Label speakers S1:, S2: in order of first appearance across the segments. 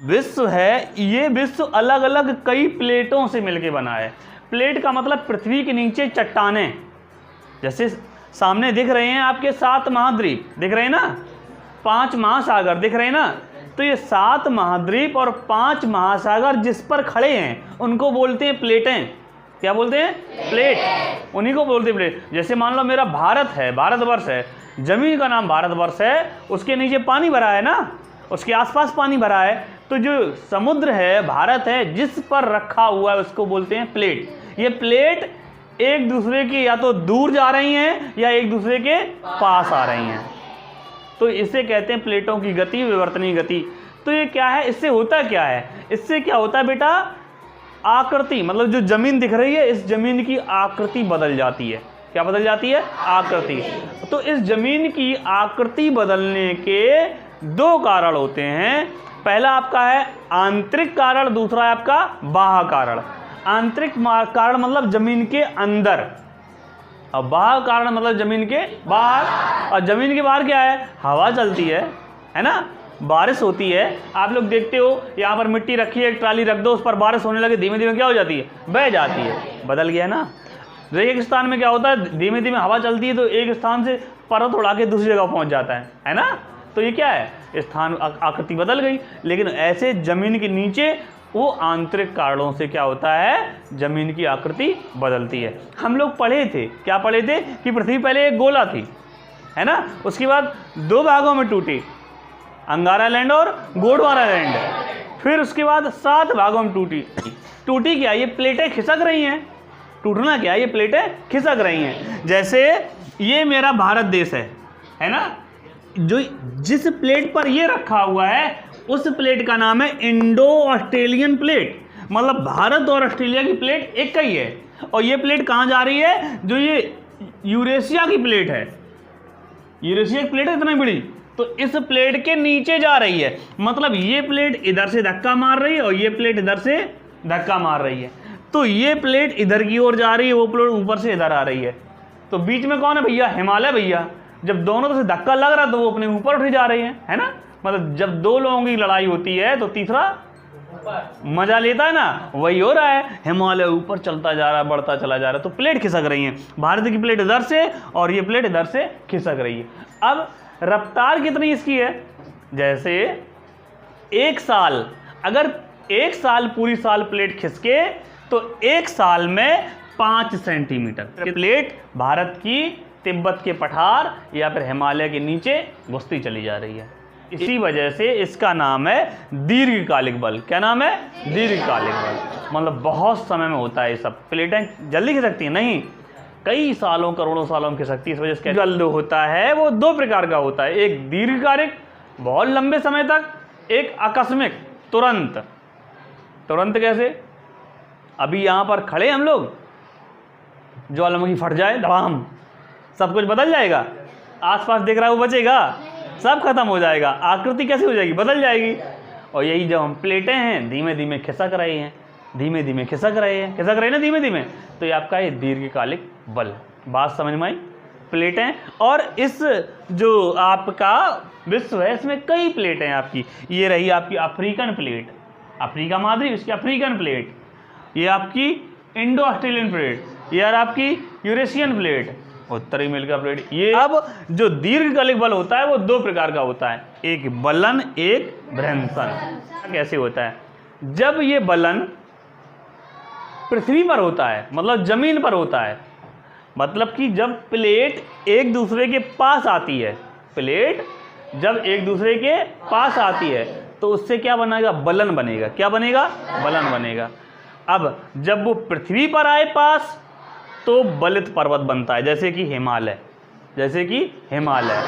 S1: विश्व है, ये विश्व अलग अलग कई प्लेटों से मिलकर बना है। प्लेट का मतलब पृथ्वी के नीचे चट्टानें, जैसे सामने दिख रहे हैं आपके 7 महाद्वीप दिख रहे हैं ना, 5 महासागर दिख रहे हैं ना, तो ये 7 महाद्वीप और 5 महासागर जिस पर खड़े हैं उनको बोलते हैं प्लेटें। क्या बोलते हैं? प्लेट। उन्हीं को बोलते हैं प्लेट। जैसे मान लो मेरा भारत है, भारतवर्ष है, जमीन का नाम भारतवर्ष है, उसके नीचे पानी भरा है ना, उसके आसपास पानी भरा है, तो जो समुद्र है, भारत है, जिस पर रखा हुआ है उसको बोलते हैं प्लेट। ये प्लेट एक दूसरे की या तो दूर जा रही हैं या एक दूसरे के पास आ रही हैं, तो इसे कहते हैं प्लेटों की गति, विवर्तनीय गति। तो ये क्या है, इससे होता क्या है? इससे क्या होता है बेटा, आकृति, मतलब जो जमीन दिख रही है इस जमीन की आकृति बदल जाती है। क्या बदल जाती है? आकृति। तो इस जमीन की आकृति बदलने के 2 कारण होते हैं। पहला आपका है आंतरिक कारण, दूसरा है आपका बाह्य कारण। आंतरिक कारण मतलब जमीन के अंदर, और बाह्य कारण मतलब जमीन के बाहर। और जमीन के बाहर क्या है? हवा चलती है ना, बारिश होती है। आप लोग देखते हो यहाँ पर मिट्टी रखी है, एक ट्राली रख दो, उस पर बारिश होने लगे, धीमे धीमे क्या हो जाती है? बह जाती है। बदल गया ना। एक स्थान में क्या होता है, धीमे धीमे हवा चलती है तो एक स्थान से पर्वत उड़ा के दूसरी जगह पहुँच जाता है ना। तो ये क्या है, स्थान आकृति बदल गई। लेकिन ऐसे जमीन के नीचे वो आंतरिक कारणों से क्या होता है, जमीन की आकृति बदलती है। हम लोग पढ़े थे, क्या पढ़े थे कि पृथ्वी पहले एक गोला थी, है ना, उसके बाद 2 भागों में टूटी, अंगारा लैंड और गोंडवाना लैंड। फिर उसके बाद 7 भागों में टूटी क्या? ये प्लेटें खिसक रही हैं। टूटना क्या? ये प्लेटें खिसक रही हैं। जैसे ये मेरा भारत देश है ना, जो जिस प्लेट पर ये रखा हुआ है उस प्लेट का नाम है इंडो ऑस्ट्रेलियन प्लेट। मतलब भारत और ऑस्ट्रेलिया की प्लेट एक ही है। और ये प्लेट कहाँ जा रही है? जो ये यूरेशिया की प्लेट है, यूरेशिया की प्लेट है इतनी बड़ी, तो इस प्लेट के नीचे जा रही है। मतलब ये प्लेट इधर से धक्का मार रही है और ये प्लेट इधर से धक्का मार रही है। तो ये प्लेट इधर की ओर जा रही है, वो प्लेट ऊपर से इधर आ रही है। तो बीच में कौन है भैया? हिमालय भैया। जब दोनों तरफ से धक्का लग रहा है तो वो अपने ऊपर उठी जा रही है ना। मतलब जब 2 लोगों की लड़ाई होती है तो तीसरा मजा लेता है ना, वही हो रहा है। हिमालय ऊपर चलता जा रहा है, बढ़ता चला जा रहा है, तो प्लेट खिसक रही है। भारत की प्लेट इधर से और ये प्लेट इधर से खिसक रही है। अब रफ्तार कितनी इसकी है? जैसे 1 साल, अगर 1 साल पूरी साल प्लेट खिसके तो 1 साल में 5 सेंटीमीटर प्लेट भारत की तिब्बत के पठार या फिर हिमालय के नीचे घुसती चली जा रही है। इसी वजह से इसका नाम है दीर्घकालिक बल। क्या नाम है? दीर्घकालिक बल। मतलब बहुत समय में होता है ये सब। प्लेटें जल्दी खिसकती हैं? नहीं, कई सालों, करोड़ों सालों में खिसकती है। इस वजह से जल होता है वो 2 प्रकार का होता है। एक दीर्घकालिक, बहुत लंबे समय तक, एक आकस्मिक, तुरंत। तुरंत कैसे? अभी यहाँ पर खड़े हम लोग, ज्वालामुखी फट जाए, धड़ाम, सब कुछ बदल जाएगा। आसपास दिख रहा है वो बचेगा? सब खत्म हो जाएगा। आकृति कैसे हो जाएगी? बदल जाएगी। और यही जब हम प्लेटें हैं, धीमे धीमे खिसक रही हैं, धीमे धीमे खिसक रहे हैं ना, धीमे धीमे। तो ये आपका ये दीर्घकालिक बल। बात समझ में आई? प्लेटें, और इस जो आपका विश्व है इसमें कई प्लेटें हैं आपकी। ये रही आपकी अफ्रीकन प्लेट, अफ्रीका महाद्वीप, इसकी अफ्रीकन प्लेट। ये आपकी इंडो ऑस्ट्रेलियन प्लेट, ये आपकी यूरेशियन प्लेट, उत्तरी अमेरिका प्लेट। ये अब जो दीर्घकालिक बल होता है वो 2 प्रकार का होता है, एक बलन, एक भ्रंशन। कैसे होता है? जब ये बलन पृथ्वी पर होता है, मतलब जमीन पर होता है, मतलब कि जब प्लेट एक दूसरे के पास आती है, प्लेट जब एक दूसरे के पास आती है तो उससे क्या बनेगा? बलन बनेगा। क्या बनेगा? बलन बनेगा। अब जब वो पृथ्वी पर आए पास तो बलित पर्वत बनता है, जैसे कि हिमालय, जैसे कि हिमालय।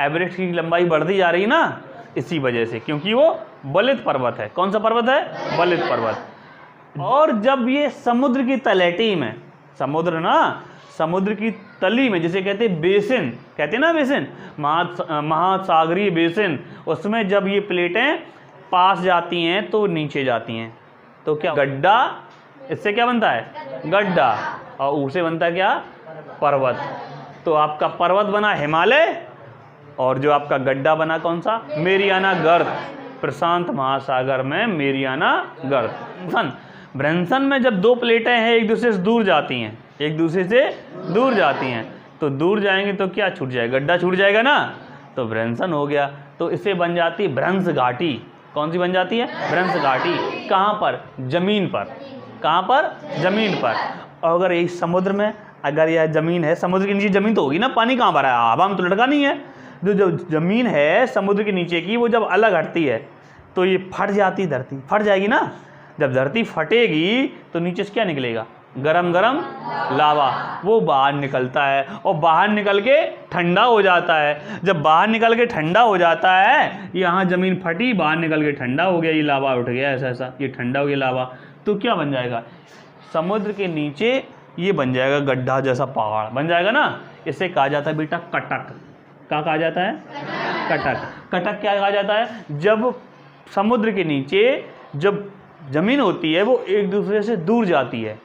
S1: एवरेस्ट की लंबाई बढ़ती जा रही है ना, इसी वजह से, क्योंकि वो बलित पर्वत है। कौन सा पर्वत है? बलित पर्वत। और जब ये समुद्र की तलहटी में, समुद्र ना, समुद्र की तली में, जिसे कहते हैं बेसिन, कहते हैं ना बेसिन, महासागरीय बेसिन, उसमें जब ये प्लेटें पास जाती हैं तो नीचे जाती हैं, तो क्या गड्ढा, इससे क्या बनता है? गड्ढा। और ऊसे बनता है क्या? पर्वत। तो आपका पर्वत बना हिमालय, और जो आपका गड्ढा बना कौन सा? मेरियाना गर्त, प्रशांत महासागर में मेरियाना गर्त। ब्रैनसन में जब दो प्लेटें हैं एक दूसरे से दूर जाती हैं, एक दूसरे से दूर जाती हैं, तो दूर जाएंगे तो क्या छूट जाएगा, गड्ढा छूट जाएगा ना, तो ब्रैनसन हो गया। तो इससे बन जाती है भ्रंश घाटी। कौन सी बन जाती है? भ्रंश घाटी। कहाँ पर? जमीन पर। कहाँ पर? जमीन पर। और अगर यही समुद्र में, अगर यह जमीन है, समुद्र के नीचे जमीन तो होगी ना, पानी कहाँ पर है, हवा में तो लटका नहीं है। तो जो जमीन है समुद्र के नीचे की, वो जब अलग हटती है तो ये फट जाती, धरती फट जाएगी ना। जब धरती फटेगी तो नीचे से क्या निकलेगा? गरम गरम लावा, वो बाहर निकलता है और बाहर निकल के ठंडा हो जाता है। जब बाहर निकल के ठंडा हो जाता है, यहाँ ज़मीन फटी, बाहर निकल के ठंडा हो गया, ये लावा उठ गया, ऐसा ऐसा ये ठंडा हो गया लावा, तो क्या बन जाएगा? समुद्र के नीचे ये बन जाएगा गड्ढा जैसा पहाड़ बन जाएगा ना। इसे कहा जाता है बेटा कटक। क्या कहा जाता है? कटक। कटक क्या कहा जाता है? जब समुद्र के नीचे जब ज़मीन होती है वो एक दूसरे से दूर जाती है,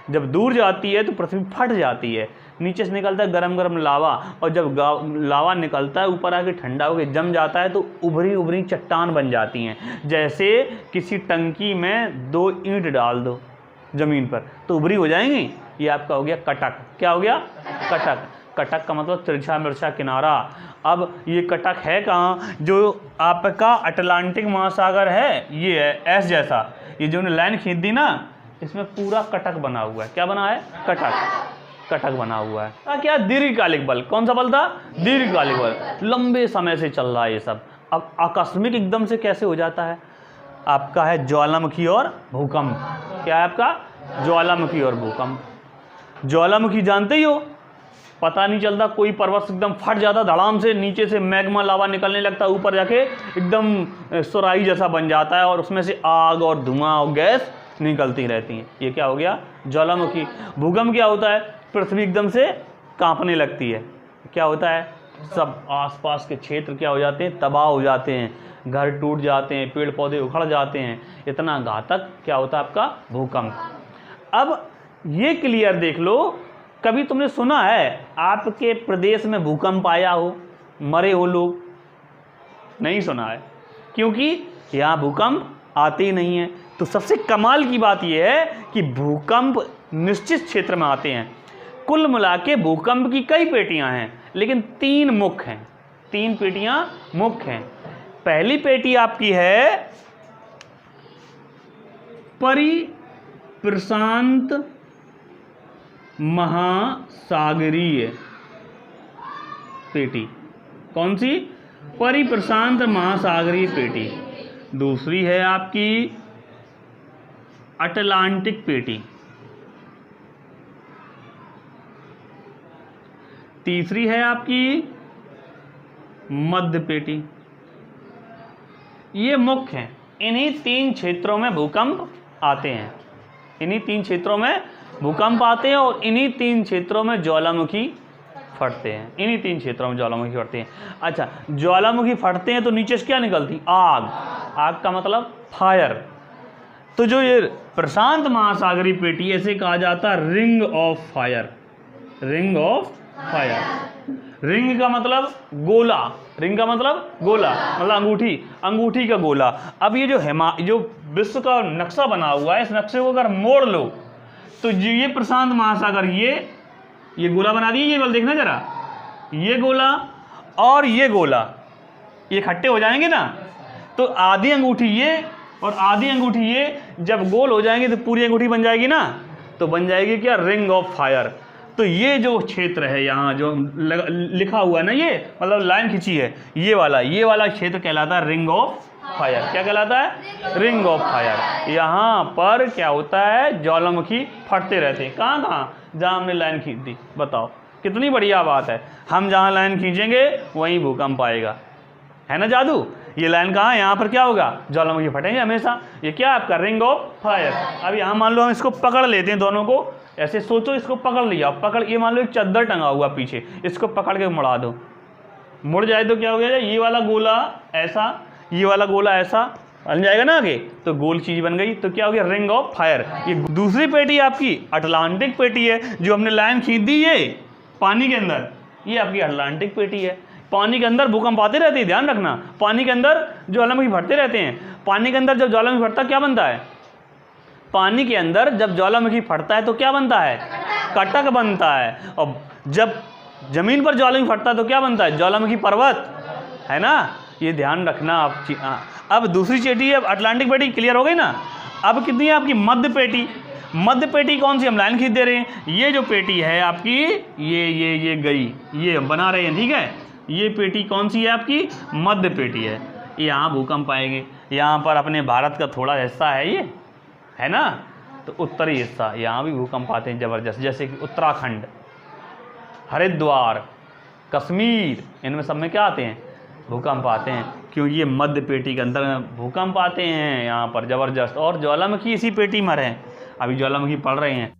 S1: जब दूर जाती है तो पृथ्वी फट जाती है, नीचे से निकलता है गरम गरम लावा, और जब लावा निकलता है ऊपर आके ठंडा होकर जम जाता है तो उभरी उभरी चट्टान बन जाती हैं। जैसे किसी टंकी में 2 ईंट डाल दो ज़मीन पर तो उभरी हो जाएंगी। ये आपका हो गया कटक। क्या हो गया? कटक। कटक का मतलब तिरछा मिर्चा किनारा। अब ये कटक है कहाँ? जो आपका अटलांटिक महासागर है, ये है एस जैसा, ये जो लाइन खींच दी ना, इसमें पूरा कटक बना हुआ है। क्या बना है? कटक। कटक बना हुआ है। क्या? दीर्घकालिक बल। कौन सा बल था? दीर्घकालिक बल। लंबे समय से चल रहा है ये सब। अब आकस्मिक एकदम से कैसे हो जाता है? आपका है ज्वालामुखी और भूकंप। क्या है आपका? ज्वालामुखी और भूकंप। ज्वालामुखी जानते ही हो, पता नहीं चलता, कोई पर्वत एकदम फट जाता धड़ाम से, नीचे से मैग्मा लावा निकलने लगता है, ऊपर जाके एकदम सुराही जैसा बन जाता है और उसमें से आग और धुआं और गैस निकलती रहती हैं। ये क्या हो गया? ज्वालामुखी। भूकंप क्या होता है? पृथ्वी एकदम से कांपने लगती है। क्या होता है? सब आसपास के क्षेत्र क्या हो जाते हैं? तबाह हो जाते हैं, घर टूट जाते हैं, पेड़ पौधे उखड़ जाते हैं। इतना घातक क्या होता है आपका? भूकंप। अब ये क्लियर देख लो, कभी तुमने सुना है आपके प्रदेश में भूकंप आया हो, मरे हो लोग? नहीं सुना है, क्योंकि यहाँ भूकंप आते ही नहीं हैं। तो सबसे कमाल की बात यह है कि भूकंप निश्चित क्षेत्र में आते हैं। कुल मिला के भूकंप की कई पेटियां हैं, लेकिन 3 मुख्य हैं। 3 पेटियां मुख्य हैं। पहली पेटी आपकी है परिप्रशांत महासागरीय पेटी। कौन सी? परिप्रशांत महासागरीय पेटी। दूसरी है आपकी अटलांटिक पेटी। तीसरी है आपकी मध्य पेटी। ये मुख्य हैं। इन्हीं 3 क्षेत्रों में भूकंप आते हैं। इन्हीं 3 क्षेत्रों में भूकंप आते हैं और इन्हीं 3 क्षेत्रों में ज्वालामुखी फटते हैं। इन्हीं 3 क्षेत्रों में ज्वालामुखी फटते हैं। अच्छा, ज्वालामुखी फटते हैं तो नीचे से क्या निकलती? आग। आग का मतलब फायर। तो जो ये प्रशांत महासागरीय पेटी, ऐसे कहा जाता है ring of fire. Ring of fire. Ring का मतलब गोला। रिंग का मतलब गोला, मतलब अंगूठी, अंगूठी का गोला। अब ये जो विश्व का नक्शा बना हुआ है, इस नक्शे को अगर मोड़ लो तो ये प्रशांत महासागर ये गोला बना दिए। ये बल देखना जरा, ये गोला और ये गोला ये इकट्ठे हो जाएंगे ना, तो आधी अंगूठी ये और आधी अंगूठी ये जब गोल हो जाएंगे तो पूरी अंगूठी बन जाएगी ना, तो बन जाएगी क्या? Ring of fire. तो ये जो क्षेत्र है यहाँ जो लिखा हुआ है ना, ये मतलब लाइन खींची है, ये वाला क्षेत्र कहलाता है रिंग ऑफ फायर। क्या कहलाता है? Ring of fire. यहाँ पर क्या होता है? ज्वालामुखी फटते रहते हैं। कहाँ कहाँ? जहाँ हमने लाइन खींच दी। बताओ कितनी बढ़िया बात है। हम जहाँ लाइन खींचेंगे वहीं भूकंप आएगा, है ना जादू। ये लाइन कहाँ है? यहाँ पर क्या होगा? ज्वालामुखी फटेंगे हमेशा। ये क्या आपका? Ring of fire. अब यहाँ मान लो हम इसको पकड़ लेते हैं, दोनों को ऐसे सोचो, इसको पकड़ लिया, पकड़ ये मान लो एक चद्दर टंगा हुआ पीछे, इसको पकड़ के मुड़ा दो, मुड़ जाए तो क्या हो गया? ये वाला गोला ऐसा, ये वाला गोला ऐसा बन जाएगा ना आगे, तो गोल चीज बन गई। तो क्या हो गया? Ring of fire. ये दूसरी पेटी आपकी अटलांटिक पेटी है, जो हमने लाइन खींच दी ये पानी के अंदर, ये आपकी अटलांटिक पेटी है। पानी के अंदर भूकंप आते रहते हैं, ध्यान रखना। पानी के अंदर ज्वालामुखी फटते रहते हैं। पानी के अंदर जब ज्वालामुखी फटता क्या बनता है? पानी के अंदर जब ज्वालामुखी फटता है तो क्या बनता है? कटक बनता है। और जब जमीन पर ज्वालामुखी फटता है तो क्या बनता है? ज्वालामुखी पर्वत, है ना। ये ध्यान रखना आप। अब दूसरी चेटी है अटलांटिक पेटी, क्लियर हो गई ना। अब कितनी है आपकी मध्य पेटी। मध्य पेटी कौन सी, हम लाइन खींच दे रहे हैं। ये जो पेटी है आपकी, ये गई, ये हम बना रहे हैं, ठीक है। ये पेटी कौन सी है आपकी? मध्य पेटी है। यहाँ भूकंप आएंगे। यहाँ पर अपने भारत का थोड़ा हिस्सा है ये, है ना, तो उत्तरी हिस्सा, यहाँ भी भूकंप आते हैं ज़बरदस्त, जैसे कि उत्तराखंड, हरिद्वार, कश्मीर, इनमें सब में क्या आते हैं? भूकंप आते हैं, क्योंकि ये मध्य पेटी के अंदर भूकंप आते हैं यहाँ पर ज़बरदस्त। और ज्वालामुखी इसी पेटी में हैं, अभी ज्वालामुखी पड़ रहे हैं।